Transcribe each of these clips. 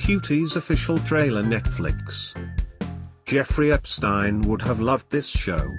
Cuties official trailer Netflix. Jeffrey Epstein would have loved this show.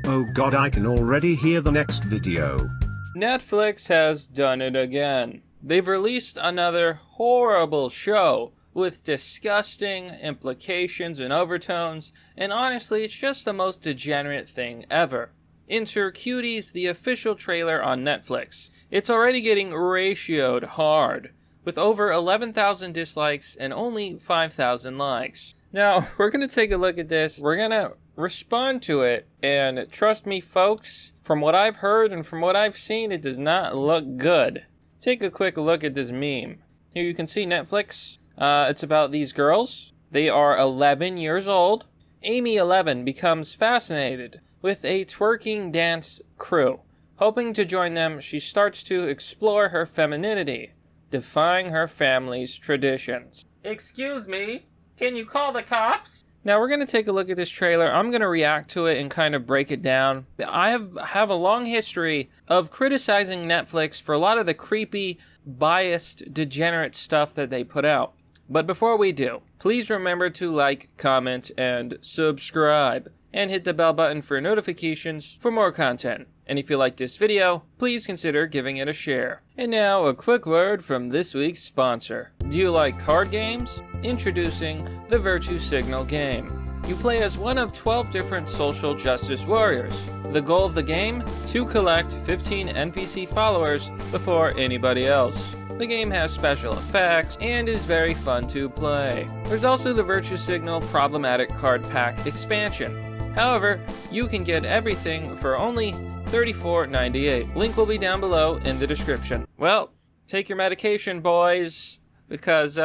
Oh god, I can already hear the next video. Netflix has done it again. They've released another horrible show with disgusting implications and overtones, and honestly, it's just the most degenerate thing ever. Enter Cuties, the official trailer on Netflix. It's already getting ratioed hard, with over 11,000 dislikes and only 5,000 likes. Now, we're going to take a look at this, we're going to respond to it, and trust me folks, from what I've heard and from what I've seen, it does not look good. Take a quick look at this meme. Here you can see Netflix. It's about these girls. They are 11 years old. Amy, 11, becomes fascinated with a twerking dance crew. Hoping to join them, she starts to explore her femininity, defying her family's traditions. Excuse me, can you call the cops? Now we're going to take a look at this trailer. I'm going to react to it and kind of break it down. I have a long history of criticizing Netflix for a lot of the creepy, biased, degenerate stuff that they put out. But before we do, please remember to like, comment, and subscribe. And hit the bell button for notifications for more content. And if you like this video, please consider giving it a share. And now, a quick word from this week's sponsor. Do you like card games? Introducing the Virtue Signal game. You play as one of 12 different social justice warriors. The goal of the game? To collect 15 NPC followers before anybody else. The game has special effects and is very fun to play. There's also the Virtue Signal Problematic Card Pack expansion. However, you can get everything for only $34.98. Link will be down below in the description. Well, take your medication, boys, because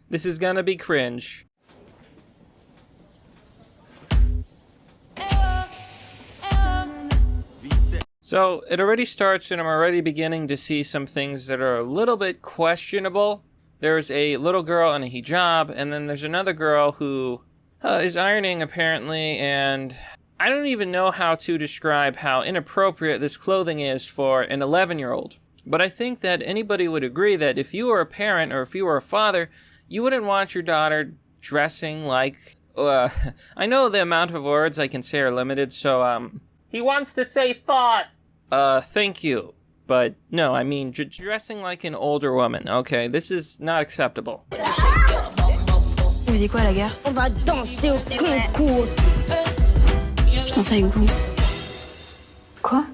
this is gonna be cringe. So, it already starts and I'm already beginning to see some things that are a little bit questionable. There's a little girl in a hijab, and then there's another girl who is ironing apparently, and I don't even know how to describe how inappropriate this clothing is for an 11-year-old. But I think that anybody would agree that if you were a parent or if you were a father, you wouldn't want your daughter dressing like, I know the amount of words I can say are limited, so he wants to say thought. Thank you. But no, I mean dressing like an older woman, okay? This is not acceptable. Vous dites quoi à la gare? On va danser au concours. Je danse avec vous. Quoi?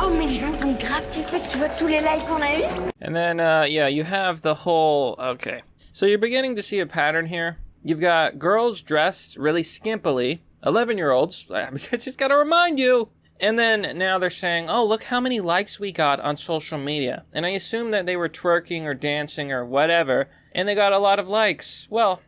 Oh mais les gens t'ont grave kiffé, tu vois tous les likes qu'on a eu? And then, yeah, you have the whole, okay. So you're beginning to see a pattern here. You've got girls dressed really skimpily, 11-year-olds, I just gotta remind you. And then now they're saying, oh, look how many likes we got on social media. And I assume that they were twerking or dancing or whatever, and they got a lot of likes. Well,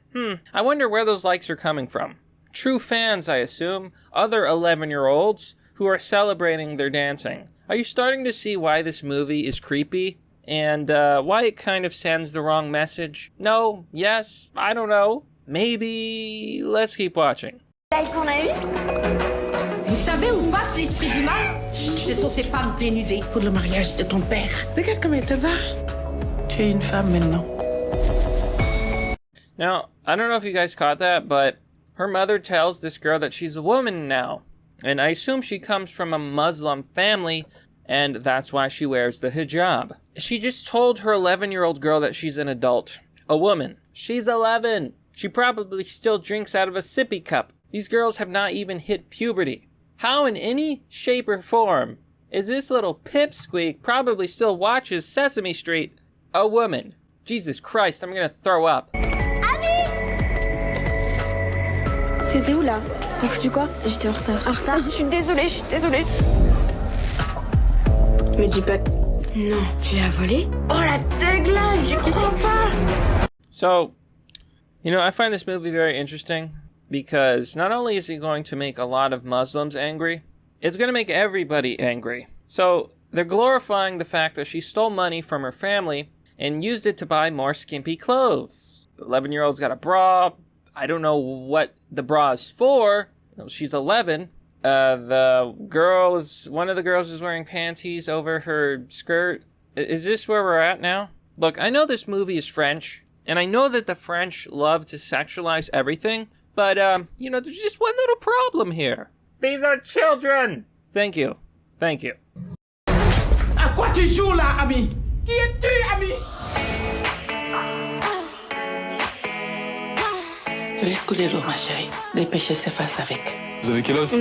I wonder where those likes are coming from. True fans, I assume, other 11-year-olds who are celebrating their dancing. Are you starting to see why this movie is creepy? And why it kind of sends the wrong message? No? Yes? I don't know. Maybe... Let's keep watching. Vous savez où passe l'esprit du mal? Ce sont ces femmes dénudées. Pour le mariage de ton père. Regarde comme elle te va. Tu es une femme maintenant. Now, I don't know if you guys caught that, but her mother tells this girl that she's a woman now. And I assume she comes from a Muslim family, and that's why she wears the hijab. She just told her 11-year-old girl that she's an adult. A woman. She's 11. She probably still drinks out of a sippy cup. These girls have not even hit puberty. How in any shape or form is this little pipsqueak probably still watches Sesame Street a woman? Jesus Christ, I'm gonna throw up. Ami! T'étais où là? T'as foutu quoi? J'étais en retard. En retard? Je suis désolée, Me dis pas... Non, tu l'as volé? Oh la déglingue, j'y crois pas! So, you know, I find this movie very interesting. Because not only is it going to make a lot of Muslims angry, it's going to make everybody angry. So they're glorifying the fact that she stole money from her family and used it to buy more skimpy clothes. The 11-year-old's got a bra. I don't know what the bra is for. You know, she's 11. One of the girls is wearing panties over her skirt. Is this where we're at now? Look, I know this movie is French, and I know that the French love to sexualize everything, but, there's just one little problem here. These are children! Thank you. Thank you. À quoi tu joues là, ami? Qui es-tu, ami? Laisse couler l'eau, ma chérie. Les péchés s'effacent avec. Vous avez quel âge?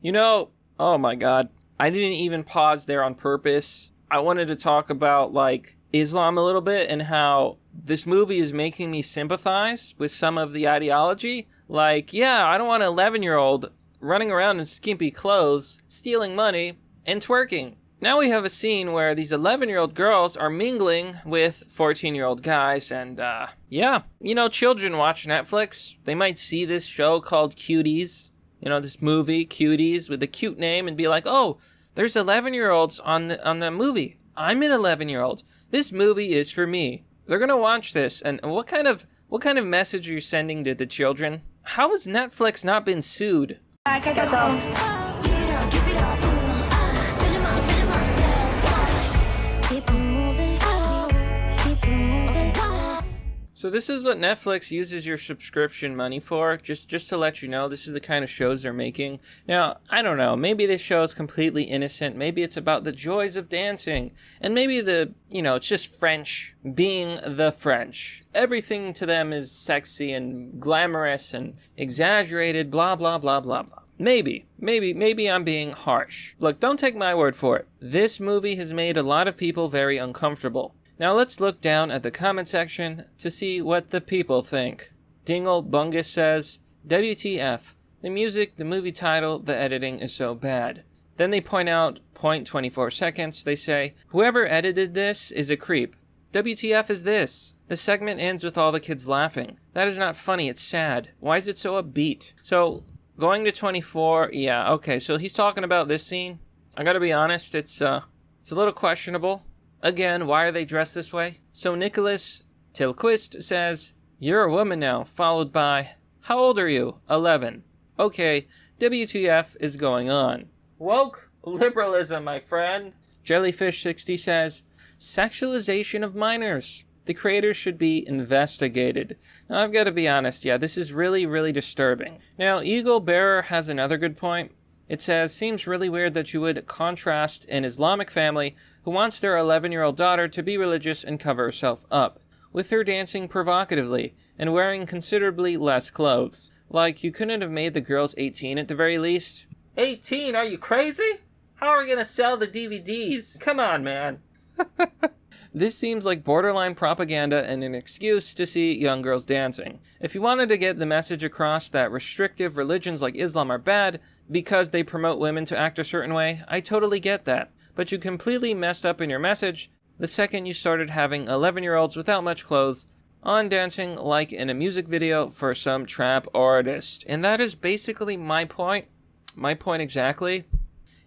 You know, oh my god, I didn't even pause there on purpose. I wanted to talk about, like, Islam a little bit and how this movie is making me sympathize with some of the ideology. Like, yeah, I don't want an 11-year-old running around in skimpy clothes, stealing money, and twerking. Now we have a scene where these 11-year-old girls are mingling with 14-year-old guys, and, children watch Netflix. They might see this show called Cuties, this movie, Cuties, with a cute name, and be like, oh, there's 11-year-olds on the movie. I'm an 11-year-old. This movie is for me. They're gonna watch this, and what kind of message are you sending to the children? How has Netflix not been sued? So this is what Netflix uses your subscription money for, just to let you know, this is the kind of shows they're making. Now, I don't know, maybe this show is completely innocent, maybe it's about the joys of dancing, and maybe it's just French being the French. Everything to them is sexy and glamorous and exaggerated, blah, blah, blah, blah, blah. Maybe I'm being harsh. Look, don't take my word for it. This movie has made a lot of people very uncomfortable. Now let's look down at the comment section to see what the people think. Dingle Bungus says, WTF, the music, the movie title, the editing is so bad. Then they point out 0.24 seconds. They say, whoever edited this is a creep. WTF is this? The segment ends with all the kids laughing. That is not funny, it's sad. Why is it so upbeat? So, going to 24, yeah, okay, so he's talking about this scene. I gotta be honest, it's a little questionable. Again, why are they dressed this way? So Nicholas Tilquist says, you're a woman now, followed by, how old are you? 11. Okay, WTF is going on. Woke liberalism, my friend. Jellyfish60 says, sexualization of minors. The creators should be investigated. Now, I've got to be honest, yeah, this is really, really disturbing. Now, Eagle Bearer has another good point. It says, seems really weird that you would contrast an Islamic family who wants their 11-year-old daughter to be religious and cover herself up, with her dancing provocatively and wearing considerably less clothes. Like, you couldn't have made the girls 18 at the very least? 18? Are you crazy? How are we gonna sell the DVDs? Come on, man. This seems like borderline propaganda and an excuse to see young girls dancing. If you wanted to get the message across that restrictive religions like Islam are bad because they promote women to act a certain way, I totally get that. But you completely messed up in your message the second you started having 11-year-olds without much clothes on dancing like in a music video for some trap artist. And that is basically my point. My point exactly.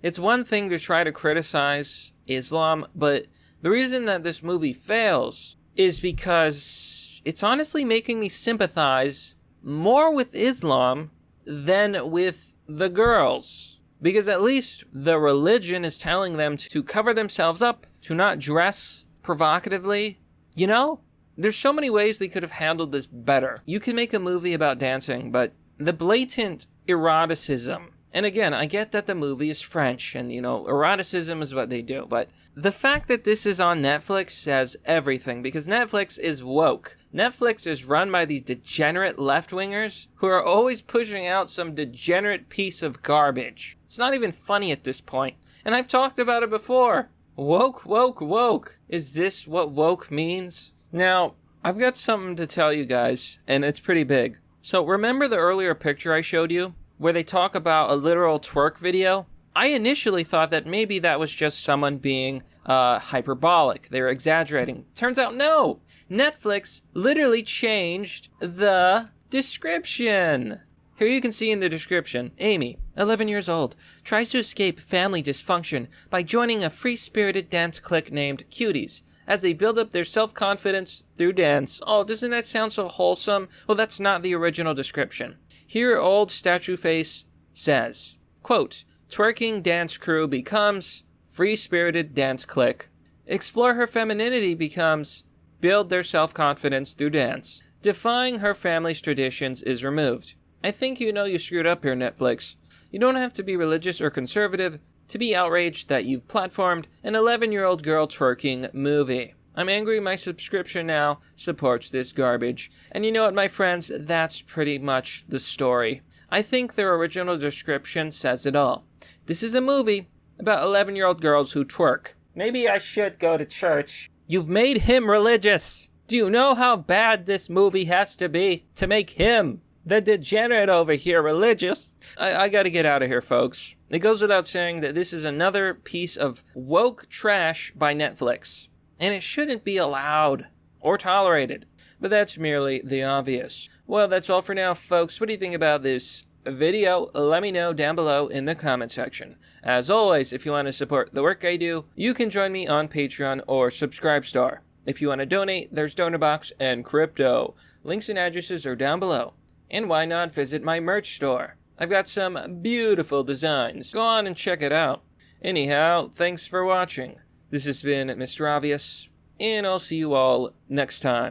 It's one thing to try to criticize Islam, but the reason that this movie fails is because it's honestly making me sympathize more with Islam than with the girls. Because at least the religion is telling them to cover themselves up, to not dress provocatively. You know, there's so many ways they could have handled this better. You can make a movie about dancing, but the blatant eroticism, and again, I get that the movie is French and, eroticism is what they do, but the fact that this is on Netflix says everything, because Netflix is woke. Netflix is run by these degenerate left-wingers who are always pushing out some degenerate piece of garbage. It's not even funny at this point, and I've talked about it before. Woke, woke, woke. Is this what woke means? Now, I've got something to tell you guys, and it's pretty big. So remember the earlier picture I showed you, where they talk about a literal twerk video? I initially thought that maybe that was just someone being hyperbolic. They were exaggerating. Turns out no! Netflix literally changed the description. Here you can see in the description, Amy, 11 years old, tries to escape family dysfunction by joining a free-spirited dance clique named Cuties, as they build up their self-confidence through dance. Oh, doesn't that sound so wholesome? Well, that's not the original description. Here, old statue face says, Quote, twerking dance crew becomes free-spirited dance clique. Explore her femininity becomes build their self-confidence through dance. Defying her family's traditions is removed. I think you know you screwed up here, Netflix. You don't have to be religious or conservative to be outraged that you've platformed an 11-year-old girl twerking movie. I'm angry my subscription now supports this garbage. And you know what, my friends? That's pretty much the story. I think their original description says it all. This is a movie about 11-year-old girls who twerk. Maybe I should go to church. You've made him religious. Do you know how bad this movie has to be to make him, the degenerate over here, religious? I gotta get out of here, folks. It goes without saying that this is another piece of woke trash by Netflix, and it shouldn't be allowed or tolerated. But that's merely the obvious. Well, that's all for now, folks. What do you think about this video? Let me know down below in the comment section. As always, if you want to support the work I do, you can join me on Patreon or Subscribestar. If you want to donate, there's DonorBox and crypto. Links and addresses are down below. And why not visit my merch store? I've got some beautiful designs. Go on and check it out. Anyhow, thanks for watching. This has been Mr. Obvious, and I'll see you all next time.